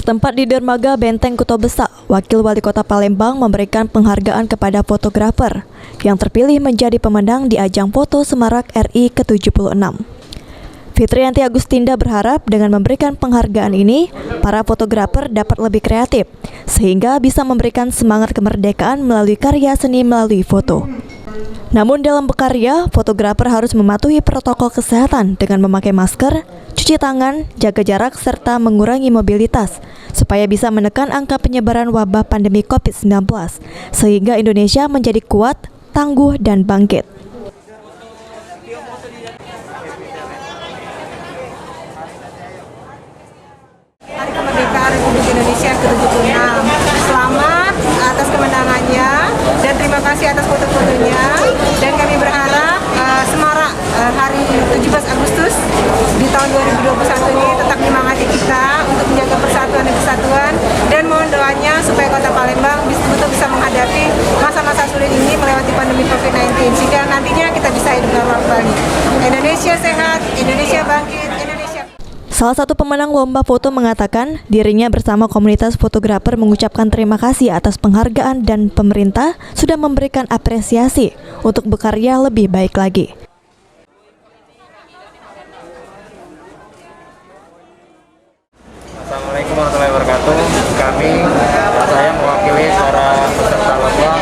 Bertempat di dermaga Benteng Kuto Besak, Wakil Wali Kota Palembang memberikan penghargaan kepada fotografer yang terpilih menjadi pemenang di ajang foto Semarak RI ke-76. Fitriyanti Agustinda berharap dengan memberikan penghargaan ini, para fotografer dapat lebih kreatif, sehingga bisa memberikan semangat kemerdekaan melalui karya seni melalui foto. Namun dalam berkarya, fotografer harus mematuhi protokol kesehatan dengan memakai masker, cuci tangan, jaga jarak, serta mengurangi mobilitas, supaya bisa menekan angka penyebaran wabah pandemi COVID-19, sehingga Indonesia menjadi kuat, tangguh, dan bangkit. Hari Kemerdekaan Republik Indonesia ke-76. Selamat atas kemenangannya dan terima kasih atas foto-fotonya. Dan kami berharap Semarak hari 17 Agustus di tahun 2021 ini tetap menyemangati kita untuk menjaga persatuan dan kesatuan, dan mohon doanya supaya Kota Palembang betul-betul bisa menghadapi masa-masa sulit ini melewati pandemi COVID-19, sehingga nantinya kita bisa hidup normal kembali. Indonesia sehat, Indonesia bangkit, Indonesia. Salah satu pemenang lomba foto mengatakan dirinya bersama komunitas fotografer mengucapkan terima kasih atas penghargaan dan pemerintah sudah memberikan apresiasi untuk berkarya lebih baik lagi. Assalamualaikum warahmatullahi wabarakatuh. Saya mewakili para peserta lomba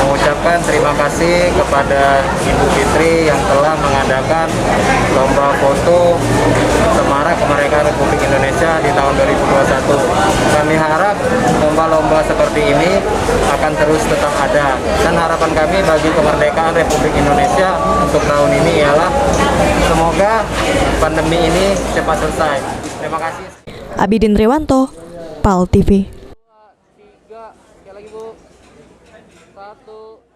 mengucapkan terima kasih kepada Ibu Fitri yang telah mengadakan lomba foto Semarak Kemerdekaan Republik Indonesia di tahun 2021. Kami harap lomba-lomba seperti ini akan terus tetap ada, dan harapan kami bagi kemerdekaan Republik Indonesia untuk tahun ini ialah semoga pandemi ini cepat selesai. Terima kasih. Abidin Rewanto, PAL TV. 2, 3, sekali lagi Bu. 1.